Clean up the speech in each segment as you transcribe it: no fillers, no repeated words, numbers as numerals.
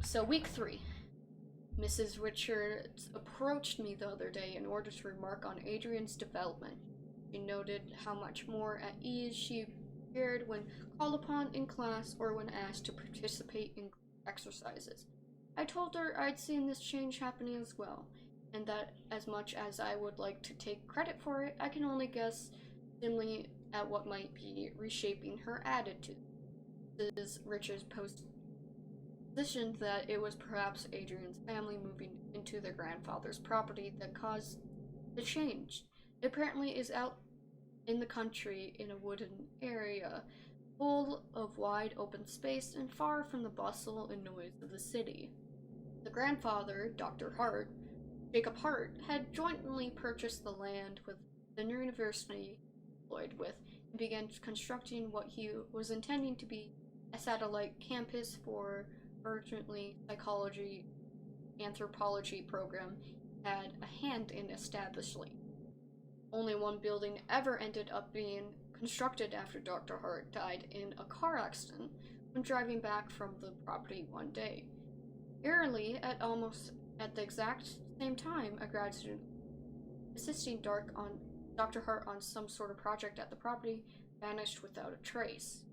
So week 3. Mrs. Richards approached me the other day in order to remark on Adrian's development. She noted how much more at ease she appeared when called upon in class or when asked to participate in exercises. I told her I'd seen this change happening as well, and that as much as I would like to take credit for it, I can only guess dimly at what might be reshaping her attitude. Mrs. Richards positioned that it was perhaps Adrian's family moving into their grandfather's property that caused the change. It apparently is out in the country in a wooded area, full of wide open space and far from the bustle and noise of the city. The grandfather, Dr. Hart, Jacob Hart, had jointly purchased the land with the university employed with and began constructing what he was intending to be a satellite campus for urgently psychology anthropology program had a hand in establishing. Only one building ever ended up being constructed after Dr. Hart died in a car accident when driving back from the property one day. Eerily, at the exact same time, a grad student assisting Dr. Hart on some sort of project at the property vanished without a trace.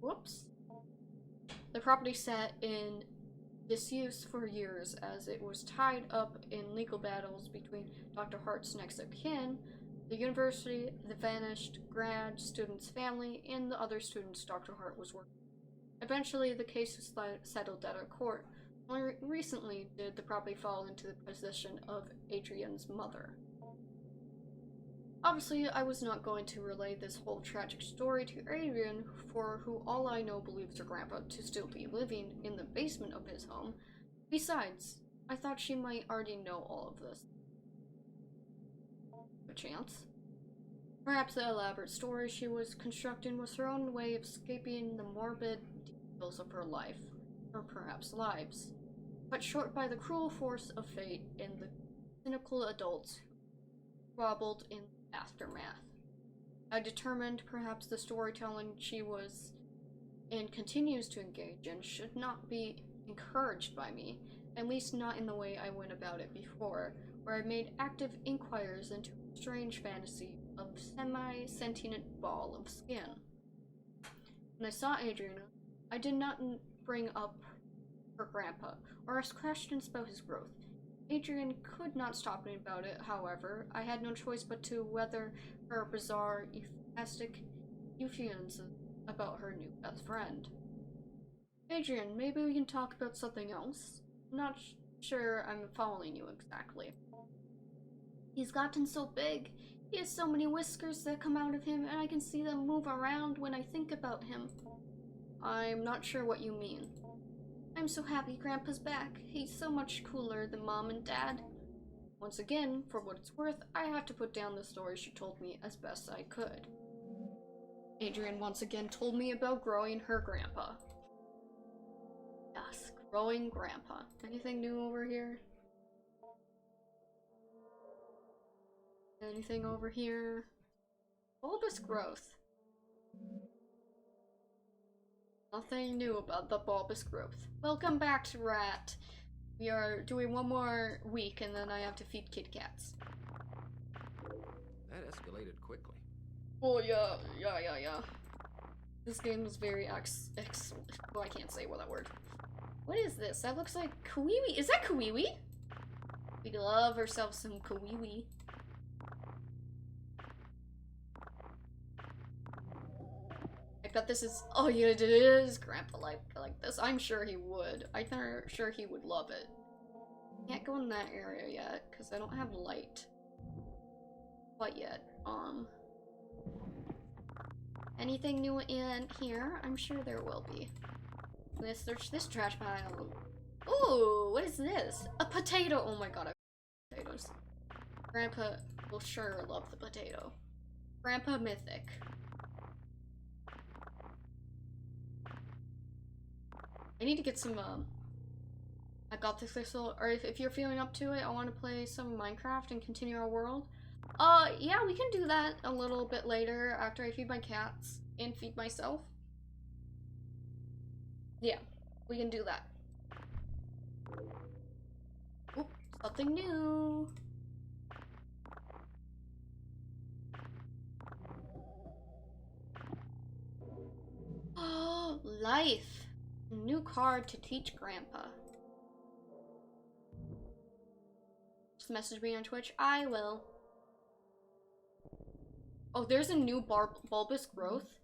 Whoops. The property sat in disuse for years as it was tied up in legal battles between Dr. Hart's next of kin, the university, the vanished grad student's family, and the other students Dr. Hart was working with. Eventually, the case was settled at a court. Only recently did the property fall into the possession of Adrian's mother. Obviously, I was not going to relay this whole tragic story to Adrian, for who all I know believes her grandpa to still be living in the basement of his home. Besides, I thought she might already know all of this. A chance. Perhaps the elaborate story she was constructing was her own way of escaping the morbid details of her life, or perhaps lives, cut short by the cruel force of fate and the cynical adults who wobbled in the aftermath. I determined perhaps the storytelling she was and continues to engage in should not be encouraged by me, at least not in the way I went about it before, where I made active inquiries into a strange fantasy of semi-sentient ball of skin. When I saw Adriana, I did not bring up her grandpa, or ask questions about his growth. Adrian could not stop me about it, however. I had no choice but to weather her bizarre, euphemistic euphuisms about her new best friend. Adrian, maybe we can talk about something else? I'm not sure I'm following you exactly. He's gotten so big. He has so many whiskers that come out of him, and I can see them move around when I think about him. I'm not sure what you mean. I'm so happy Grandpa's back. He's so much cooler than Mom and Dad. Once again, for what it's worth, I have to put down the story she told me as best I could. Adrian once again told me about growing her grandpa. Yes, growing grandpa. Anything new over here? Anything over here? Bulbous growth. Nothing new about the bulbous growth. Welcome back to Rat. We are doing one more week and then I have to feed Kit Kats. That escalated quickly. Oh yeah. This game is very excellent. Oh, I can't say that word. What is this? That looks like Kawiwi. Is that Kawiwi? We love ourselves some Kawiwi. I bet this is. Oh yeah, it is. Grandpa like this. I'm sure he would. I'm sure he would love it. Can't go in that area yet because I don't have light. Quite yet. Anything new in here? I'm sure there will be. Let's search this trash pile. Ooh, what is this? A potato! Oh my god, I love potatoes. Grandpa will sure love the potato. Grandpa Mythic. I need to get some, I got this thistle, or if you're feeling up to it, I want to play some Minecraft and continue our world. Yeah, we can do that a little bit later after I feed my cats and feed myself. Yeah. We can do that. Oop, something new. Oh, life. A new card to teach Grandpa. Just message me on Twitch. I will. Oh, there's a new bulbous growth.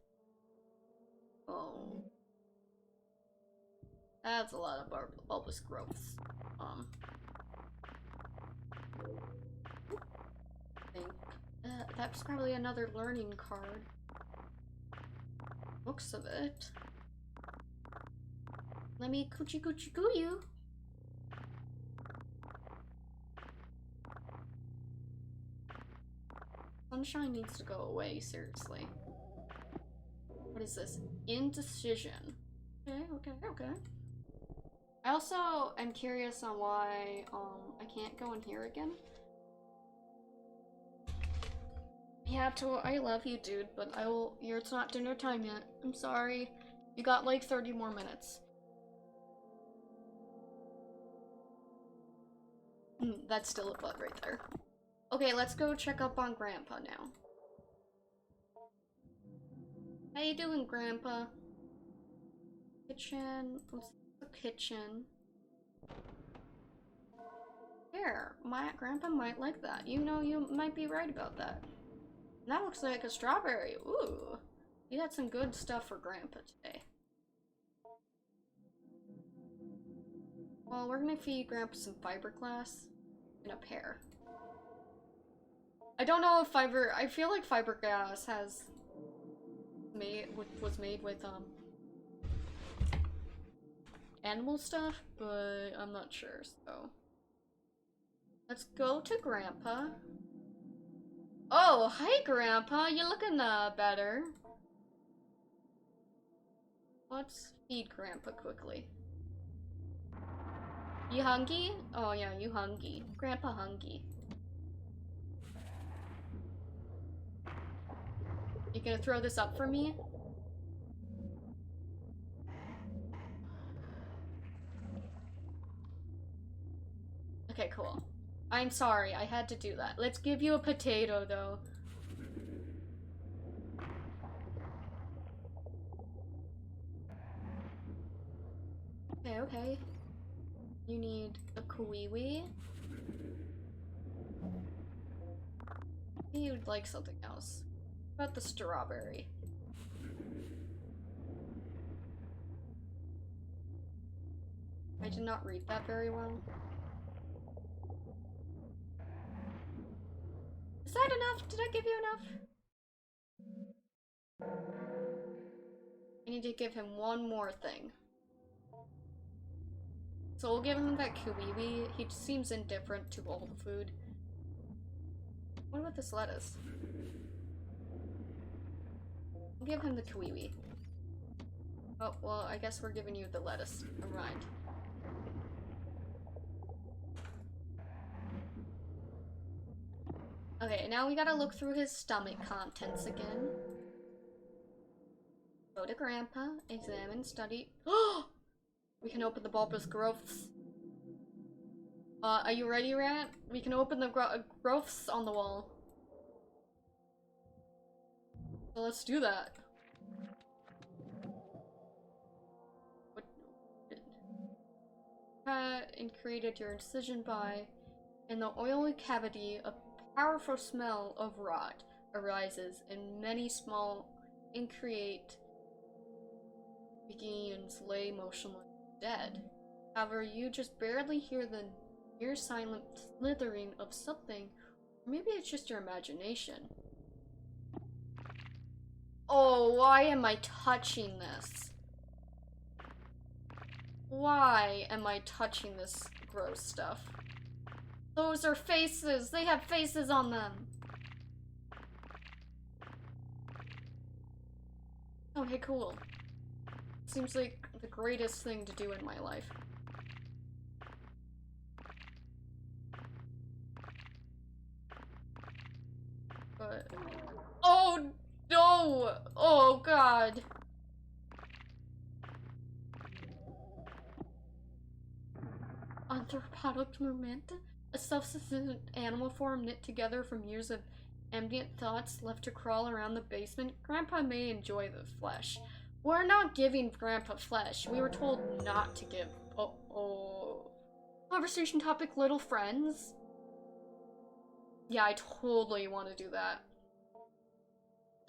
Oh. That's a lot of bulbous growths. I think that's probably another learning card. Looks of it. Let me coochie coochie coo you. Sunshine needs to go away, seriously. What is this? Indecision. Okay. I also am curious on why I can't go in here again. Yeah, I love you, dude, but it's not dinner time yet. I'm sorry. You got like 30 more minutes. That's still a bug right there. Okay, let's go check up on Grandpa now. How you doing, Grandpa? Kitchen. What's the kitchen? Here, my Grandpa might like that. You know, you might be right about that. And that looks like a strawberry. Ooh. You had some good stuff for Grandpa today. Well, we're gonna feed Grandpa some fiberglass and a pear. I don't know if I feel like fiberglass was made with animal stuff, but I'm not sure, so let's go to Grandpa. Oh, hi Grandpa, you're looking better. Let's feed Grandpa quickly. You hungry? Oh yeah, you hungry. Grandpa hungry. You gonna throw this up for me? Okay, cool. I'm sorry, I had to do that. Let's give you a potato, though. Okay. You need a kiwi. You'd like something else. What about the strawberry? I did not read that very well. Is that enough? Did I give you enough? I need to give him one more thing. So we'll give him that kiwi. He seems indifferent to all the food. What about this lettuce? We'll give him the kiwi. Oh, well, I guess we're giving you the lettuce. Never mind. Okay, now we gotta look through his stomach contents again. Go to Grandpa, examine, study. Oh! We can open the bulbous growths. Are you ready, Rant? We can open the growths on the wall. So let's do that. And created your incision by, in the oily cavity, a powerful smell of rot arises, and many small increate beings lay motionless dead. However, you just barely hear the near silent slithering of something, or maybe it's just your imagination. Oh, why am I touching this? Why am I touching this gross stuff? Those are faces! They have faces on them! Okay, cool. Seems like the greatest thing to do in my life. But... oh, no! Oh, God! anthropodic movement, a self-sustaining animal form knit together from years of ambient thoughts left to crawl around the basement. Grandpa may enjoy the flesh. We're not giving Grandpa flesh. We were told not to give. Oh. Conversation topic, little friends. Yeah, I totally want to do that.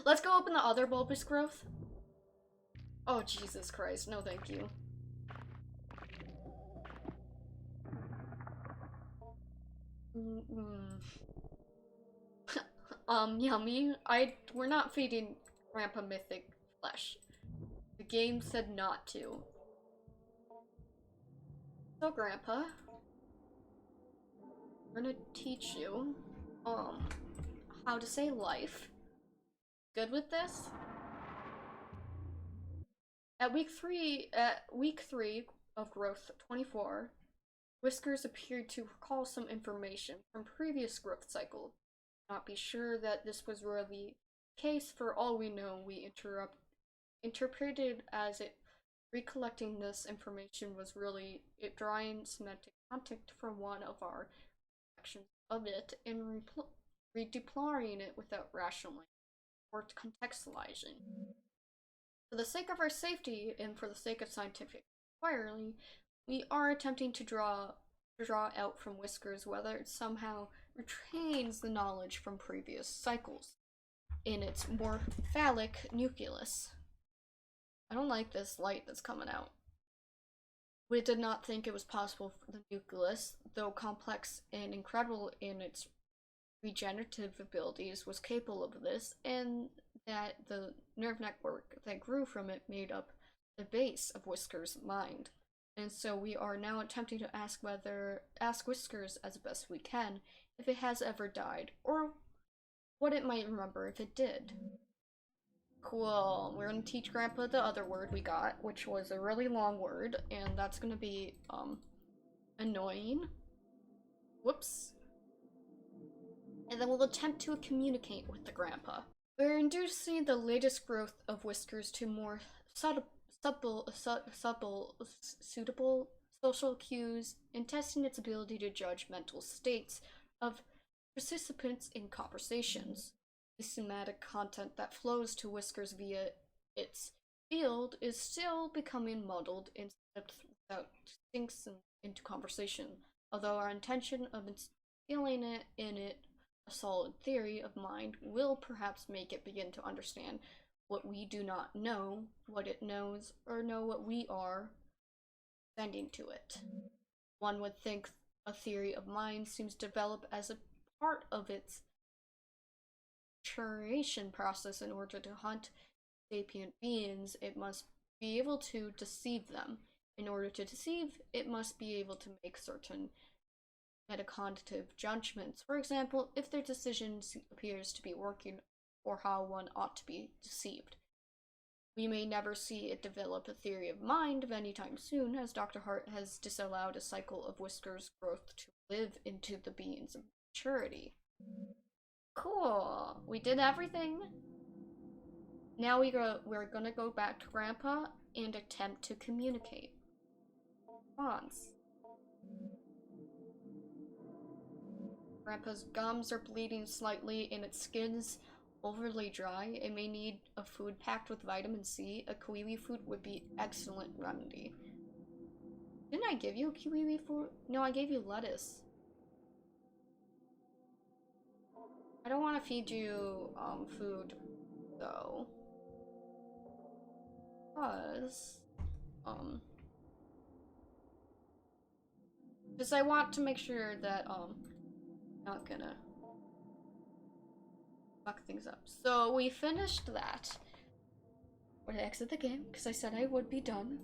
Let's go open the other bulbous growth. Oh, Jesus Christ. No, thank you. Yummy. We're not feeding Grandpa Mythic flesh. The game said not to. So, Grandpa, we're gonna teach you, how to say life. Good with this? At week three of growth 24, Whiskers appeared to recall some information from previous growth cycle. Not be sure that this was really the case. For all we know, we interpreted as it recollecting this information was really it drawing semantic content from one of our actions of it and redeploying it without rationalizing or contextualizing. For the sake of our safety and for the sake of scientific inquiry, we are attempting to draw out from Whiskers whether it somehow retains the knowledge from previous cycles in its more phallic nucleus. I don't like this light that's coming out. We did not think it was possible for the nucleus, though complex and incredible in its regenerative abilities, was capable of this, and that the nerve network that grew from it made up the base of Whiskers' mind. And so we are now attempting to ask Whiskers as best we can if it has ever died, or what it might remember if it did. Cool. We're gonna teach Grandpa the other word we got, which was a really long word, and that's gonna be, annoying. Whoops. And then we'll attempt to communicate with the Grandpa. We're inducing the latest growth of Whiskers to more suitable social cues and testing its ability to judge mental states of participants in conversations. The semantic content that flows to Whiskers via its field is still becoming muddled without sinks into conversation, although our intention of instilling it in it a solid theory of mind will perhaps make it begin to understand what we do not know, what it knows, or know what we are sending to it. One would think a theory of mind seems to develop as a part of its maturation process. In order to hunt sapient beings, it must be able to deceive them. In order to deceive, it must be able to make certain metacognitive judgments. For example, if their decision appears to be working or how one ought to be deceived. We may never see it develop a theory of mind of any time soon, as Dr. Hart has disallowed a cycle of Whiskers growth to live into the beings of maturity. Cool. We did everything. Now we're gonna go back to Grandpa and attempt to communicate. Bonds. Grandpa's gums are bleeding slightly and its skin's overly dry. It may need a food packed with vitamin C. A kiwi fruit would be excellent remedy. Didn't I give you a kiwi fruit? No, I gave you lettuce. I don't want to feed you food though, because I want to make sure that not gonna fuck things up. So we finished that. We're gonna exit the game because I said I would be done.